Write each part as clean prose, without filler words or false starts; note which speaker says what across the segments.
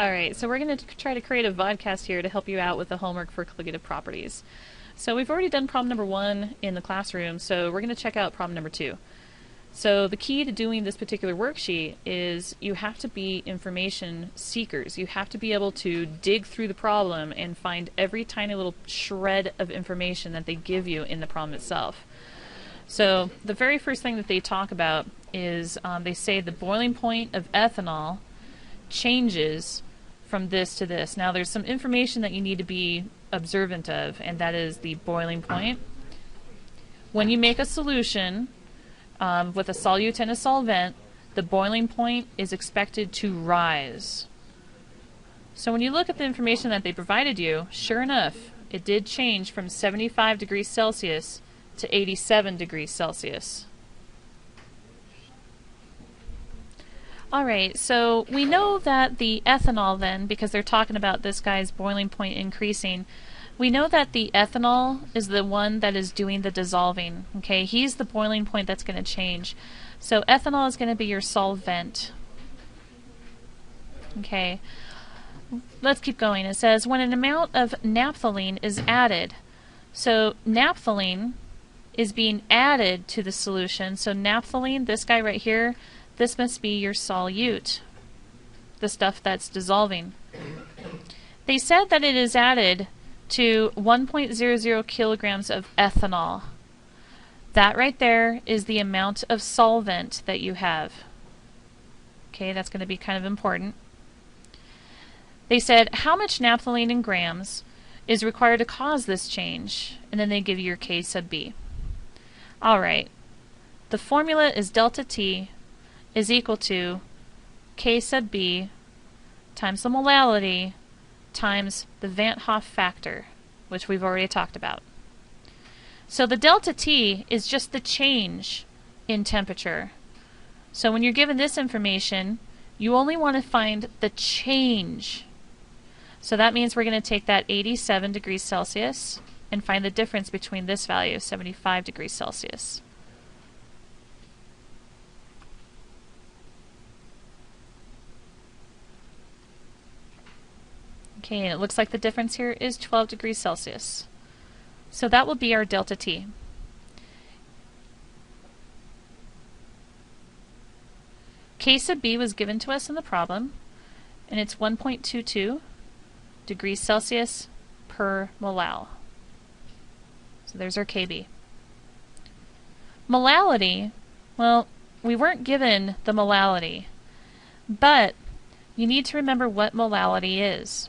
Speaker 1: Alright, so we're going to try to create a vodcast here to help you out with the homework for colligative properties. So we've already done problem number 1 in the classroom, so we're going to check out problem number 2. So the key to doing this particular worksheet is you have to be information seekers. You have to be able to dig through the problem and find every tiny little shred of information that they give you in the problem itself. So the very first thing that they talk about is they say the boiling point of ethanol changes from this to this. Now there's some information that you need to be observant of, and that is the boiling point. When you make a solution with a solute and a solvent, the boiling point is expected to rise. So when you look at the information that they provided you, sure enough, it did change from 75 degrees Celsius to 87 degrees Celsius. Alright, so we know that the ethanol then, because they're talking about this guy's boiling point increasing, we know that the ethanol is the one that is doing the dissolving. Okay, he's the boiling point that's going to change. So ethanol is going to be your solvent. Okay, let's keep going. It says when an amount of naphthalene is added. So naphthalene is being added to the solution. So naphthalene, this guy right here, this must be your solute, the stuff that's dissolving. They said that it is added to 1.00 kilograms of ethanol. That right there is the amount of solvent that you have. Okay, that's going to be kind of important. They said how much naphthalene in grams is required to cause this change, and then they give you your K sub B. Alright, the formula is delta T is equal to K sub B times the molality times the Van't Hoff factor, which we've already talked about. So the delta T is just the change in temperature. So when you're given this information, you only want to find the change. So that means we're going to take that 87 degrees Celsius and find the difference between this value, 75 degrees Celsius. Okay, and it looks like the difference here is 12 degrees Celsius. So that will be our delta T. K sub B was given to us in the problem, and it's 1.22 degrees Celsius per molal. So there's our KB. Molality, well, we weren't given the molality, but you need to remember what molality is.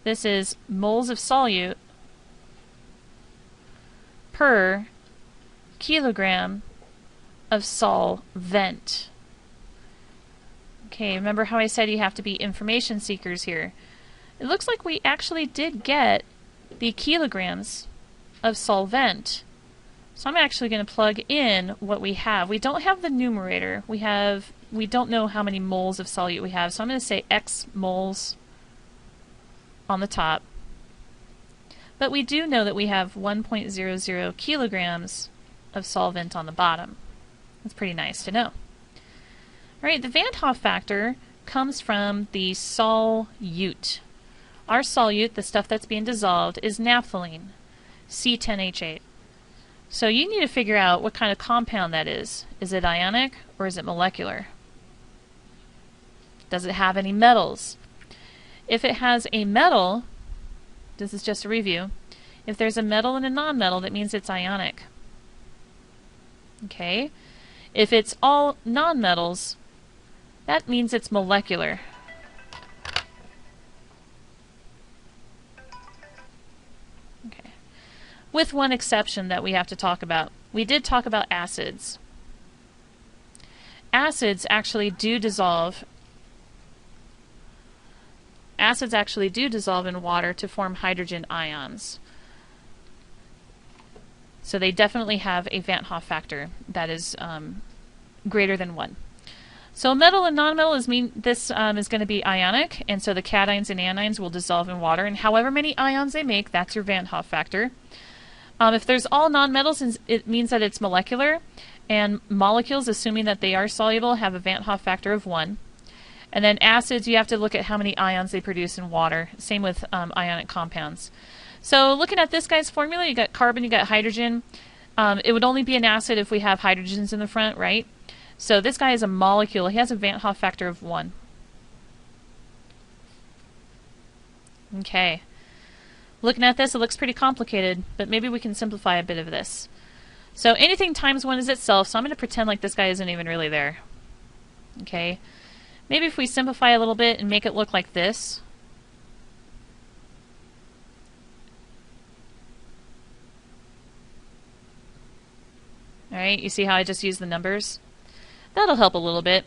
Speaker 1: This is moles of solute per kilogram of solvent. Okay, remember how I said you have to be information seekers here. It looks like we actually did get the kilograms of solvent. So I'm actually going to plug in what we have. We don't have the numerator. We don't know how many moles of solute we have, so I'm going to say X moles on the top. But we do know that we have 1.00 kilograms of solvent on the bottom. That's pretty nice to know. Alright, the Van't Hoff factor comes from the solute. Our solute, the stuff that's being dissolved, is naphthalene, C10H8. So you need to figure out what kind of compound that is. Is it ionic or is it molecular? Does it have any metals? If it has a metal, this is just a review, if there's a metal and a non-metal, that means it's ionic. Okay? If it's all non-metals, that means it's molecular. Okay. With one exception that we have to talk about. We did talk about acids. Acids actually do dissolve. Acids actually do dissolve in water to form hydrogen ions. So they definitely have a Van't Hoff factor that is greater than 1. So metal and nonmetal is going to be ionic, and so the cations and anions will dissolve in water, and however many ions they make, that's your Van't Hoff factor. If there's all nonmetals, it means that it's molecular, and molecules, assuming that they are soluble, have a Van't Hoff factor of 1. And then acids, you have to look at how many ions they produce in water. Same with ionic compounds. So looking at this guy's formula, you got carbon, you got hydrogen. It would only be an acid if we have hydrogens in the front, right? So this guy is a molecule. He has a Van 't Hoff factor of 1. Okay. Looking at this, it looks pretty complicated, but maybe we can simplify a bit of this. So anything times 1 is itself, so I'm going to pretend like this guy isn't even really there. Okay. Maybe if we simplify a little bit and make it look like this. Alright, you see how I just used the numbers? That'll help a little bit.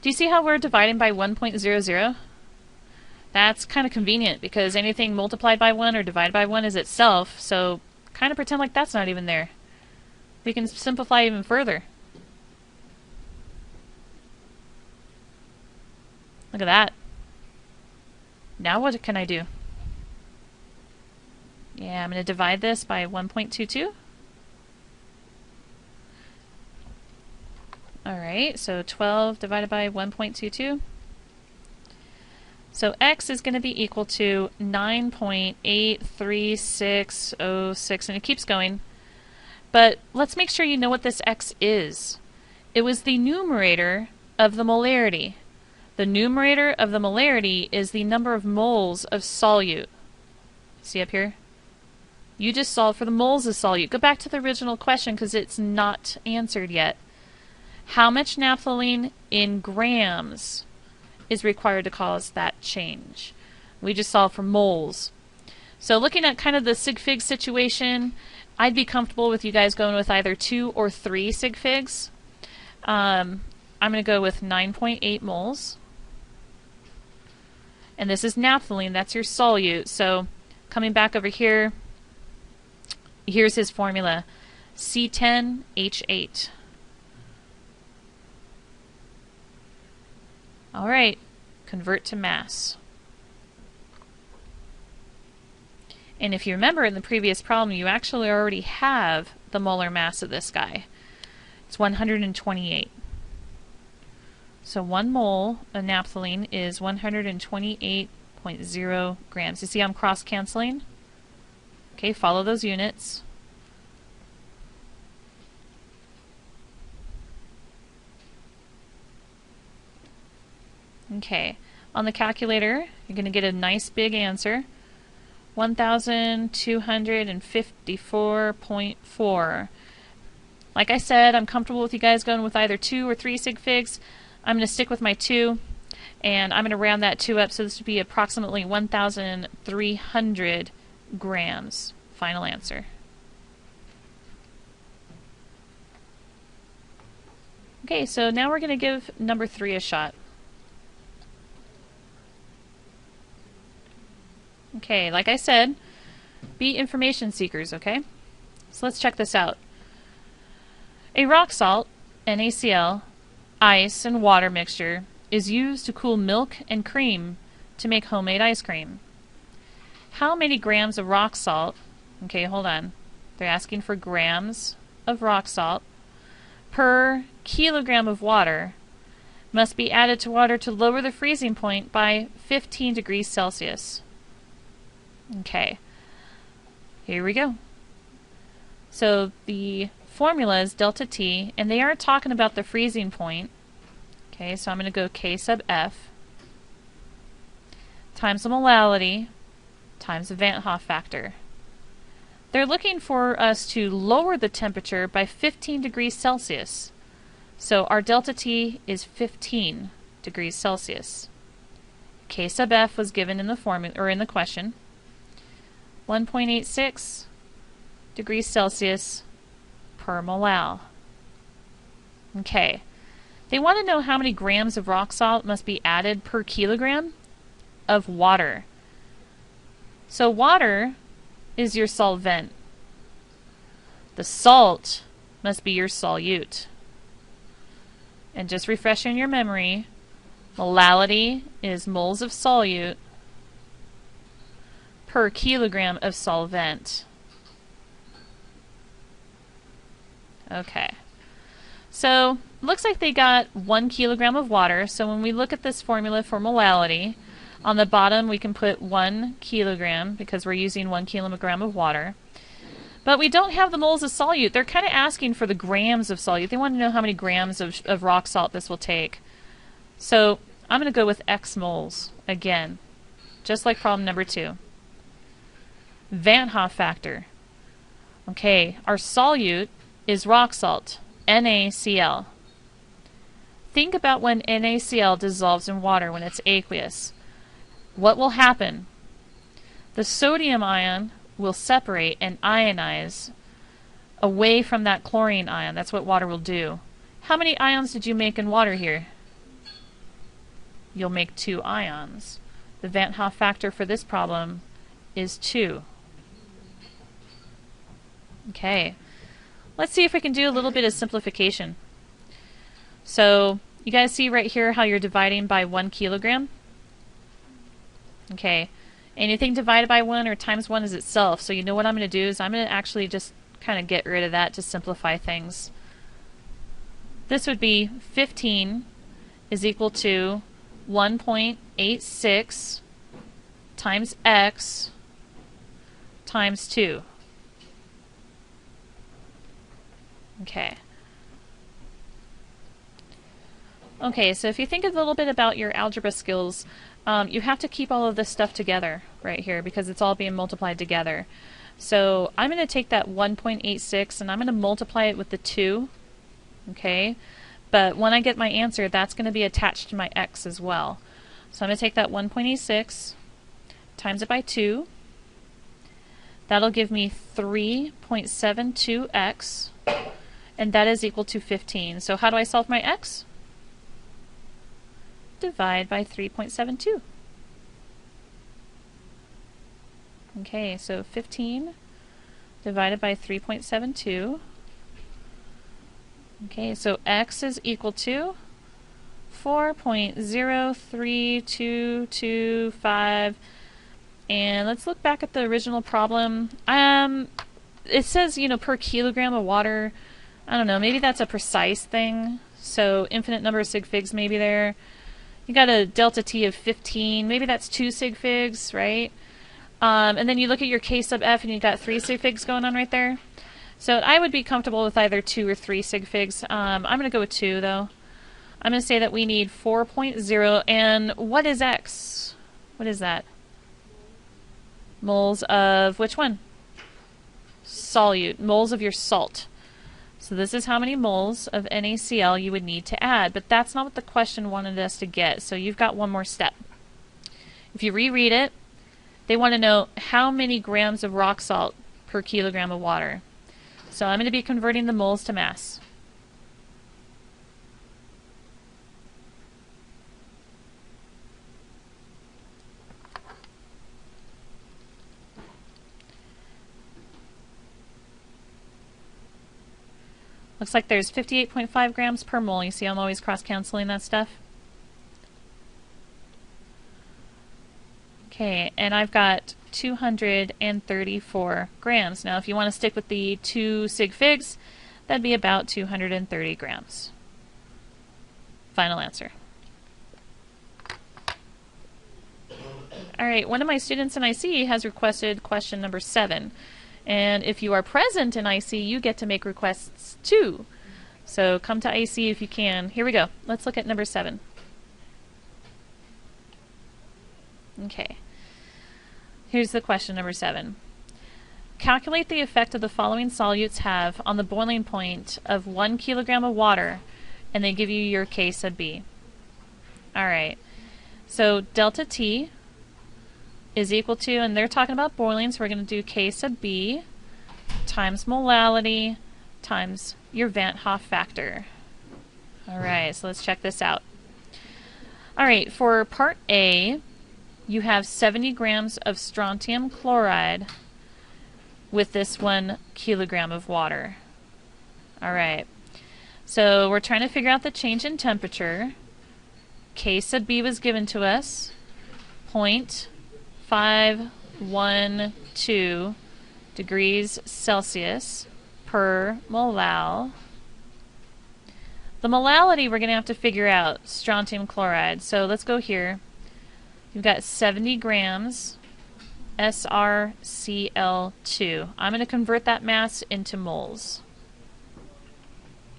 Speaker 1: Do you see how we're dividing by 1.00? That's kind of convenient because anything multiplied by 1 or divided by 1 is itself, so kind of pretend like that's not even there. We can simplify even further. Look at that. Now what can I do? Yeah, I'm going to divide this by 1.22. Alright, so 12 divided by 1.22. So x is going to be equal to 9.83606, and it keeps going. But let's make sure you know what this x is. It was the numerator of the molarity. The numerator of the molarity is the number of moles of solute. See up here? You just solved for the moles of solute. Go back to the original question because it's not answered yet. How much naphthalene in grams is required to cause that change? We just solved for moles. So looking at kind of the sig fig situation, I'd be comfortable with you guys going with either 2 or 3 sig figs. I'm going to go with 9.8 moles. And this is naphthalene, that's your solute. So coming back over here, here's his formula. C10H8. Alright, convert to mass. And if you remember in the previous problem, you actually already have the molar mass of this guy. It's 128. So 1 mole of naphthalene is 128.0 grams. You see I'm cross-canceling? Okay, follow those units. Okay, on the calculator, you're going to get a nice big answer. 1,254.4. Like I said, I'm comfortable with you guys going with either 2 or 3 sig figs. I'm going to stick with my 2, and I'm going to round that 2 up, so this would be approximately 1,300 grams. Final answer. Okay, so now we're going to give number 3 a shot. Okay, like I said, be information seekers, okay? So let's check this out. A rock salt, NaCl, ice, and water mixture is used to cool milk and cream to make homemade ice cream. How many grams of rock salt, okay, hold on, they're asking for grams of rock salt, per kilogram of water must be added to water to lower the freezing point by 15 degrees Celsius. Okay, here we go. So the formula is delta T, and they are talking about the freezing point. Okay, so I'm going to go K sub F times the molality times the Van 't Hoff factor. They're looking for us to lower the temperature by 15 degrees Celsius. So our delta T is 15 degrees Celsius. K sub F was given in the formula or in the question. 1.86 degrees Celsius per molal. Okay. They want to know how many grams of rock salt must be added per kilogram of water. So water is your solvent. The salt must be your solute. And just refreshing your memory, molality is moles of solute per kilogram of solvent. Okay. So looks like they got 1 kilogram of water. So when we look at this formula for molality, on the bottom we can put 1 kilogram because we're using 1 kilogram of water. But we don't have the moles of solute. They're kind of asking for the grams of solute. They want to know how many grams of rock salt this will take. So I'm going to go with X moles again, just like problem number 2. Van Hoff factor. Okay, our solute is rock salt, NaCl. Think about when NaCl dissolves in water when it's aqueous. What will happen? The sodium ion will separate and ionize away from that chlorine ion. That's what water will do. How many ions did you make in water here? You'll make 2 ions. The Van Hoff factor for this problem is 2. Okay, let's see if we can do a little bit of simplification. So you guys see right here how you're dividing by 1 kilogram? Okay, anything divided by 1 or times 1 is itself. So you know what I'm going to do is I'm going to actually just kind of get rid of that to simplify things. This would be 15 is equal to 1.86 times X times 2. Okay. Okay, so if you think a little bit about your algebra skills, you have to keep all of this stuff together right here because it's all being multiplied together. So I'm going to take that 1.86 and I'm going to multiply it with the 2. Okay, but when I get my answer, that's going to be attached to my X as well. So I'm going to take that 1.86 times it by 2. That'll give me 3.72X. And that is equal to 15. So how do I solve my X? Divide by 3.72. Okay, so 15 divided by 3.72. Okay, so X is equal to 4.03225. And let's look back at the original problem. It says, per kilogram of water. I don't know, maybe that's a precise thing. So infinite number of sig figs maybe there. You got a delta T of 15. Maybe that's 2 sig figs, right? And then you look at your K sub F and you got 3 sig figs going on right there. So I would be comfortable with either 2 or 3 sig figs. I'm going to go with 2 though. I'm going to say that we need 4.0. And what is X? What is that? Moles of which one? Solute. Moles of your salt. So this is how many moles of NaCl you would need to add, but that's not what the question wanted us to get, so you've got one more step. If you reread it, they want to know how many grams of rock salt per kilogram of water. So I'm going to be converting the moles to mass. Looks like there's 58.5 grams per mole. You see I'm always cross-canceling that stuff. Okay, and I've got 234 grams. Now if you want to stick with the 2 sig figs, that'd be about 230 grams. Final answer. Alright, one of my students in IC has requested question number 7. And if you are present in IC, you get to make requests too. So come to IC if you can. Here we go. Let's look at number 7. Okay. Here's the question number 7. Calculate the effect of the following solutes have on the boiling point of 1 kilogram of water, and they give you your K sub B. Alright. So delta T is equal to, and they're talking about boiling, so we're going to do K sub B times molality times your Van Hoff factor. Alright, so let's check this out. Alright, for part A, you have 70 grams of strontium chloride with this 1 kilogram of water. Alright, so we're trying to figure out the change in temperature. K sub B was given to us, 0.512 degrees Celsius per molal. The molality we're going to have to figure out, strontium chloride. So let's go here. You've got 70 grams SrCl2. I'm going to convert that mass into moles.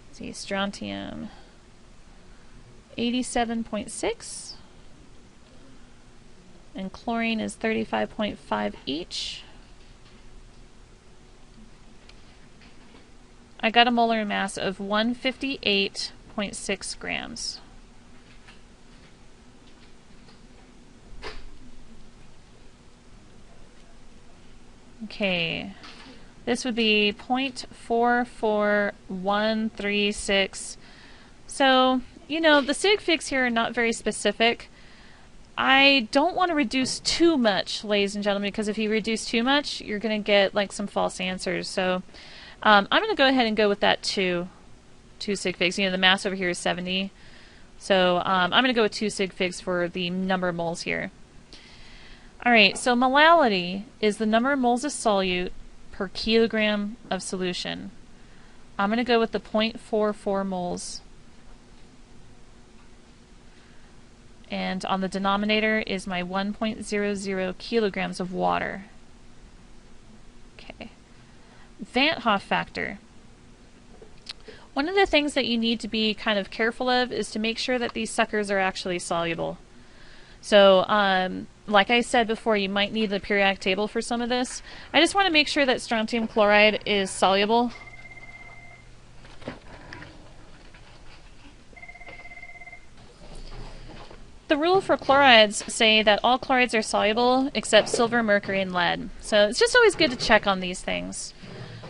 Speaker 1: Let's see, strontium 87.6 and chlorine is 35.5 each. I got a molar mass of 158.6 grams. Okay, this would be 0.44136. So, you know, the sig figs here are not very specific. I don't want to reduce too much, ladies and gentlemen, because if you reduce too much, you're going to get like some false answers. So I'm going to go ahead and go with that 2 sig figs. You know, the mass over here is 70. So I'm going to go with 2 sig figs for the number of moles here. Alright, so molality is the number of moles of solute per kilogram of solution. I'm going to go with the 0.44 moles. And on the denominator is my 1.00 kilograms of water. Okay. Van't Hoff factor. One of the things that you need to be kind of careful of is to make sure that these suckers are actually soluble. So, like I said before, you might need the periodic table for some of this. I just want to make sure that strontium chloride is soluble. The rule for chlorides say that all chlorides are soluble except silver, mercury, and lead. So it's just always good to check on these things.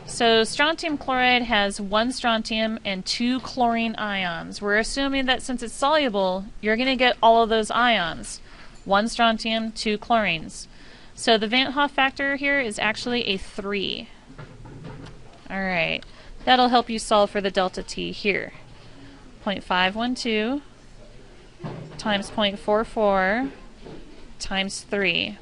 Speaker 1: So strontium chloride has 1 strontium and 2 chlorine ions. We're assuming that since it's soluble, you're going to get all of those ions. 1 strontium, 2 chlorines. So the Van't Hoff factor here is actually a 3. Alright, that'll help you solve for the delta T here. 0.512 times 0.44 times 3.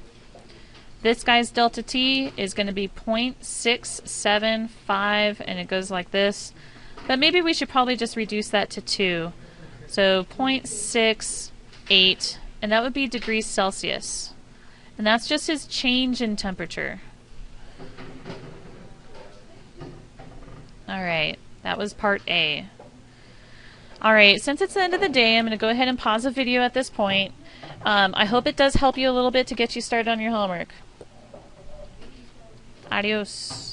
Speaker 1: This guy's delta T is going to be 0.675, and it goes like this. But maybe we should probably just reduce that to 2. So 0.68, and that would be degrees Celsius. And that's just his change in temperature. Alright, that was part A. Alright, since it's the end of the day, I'm going to go ahead and pause the video at this point. I hope it does help you a little bit to get you started on your homework. Adios.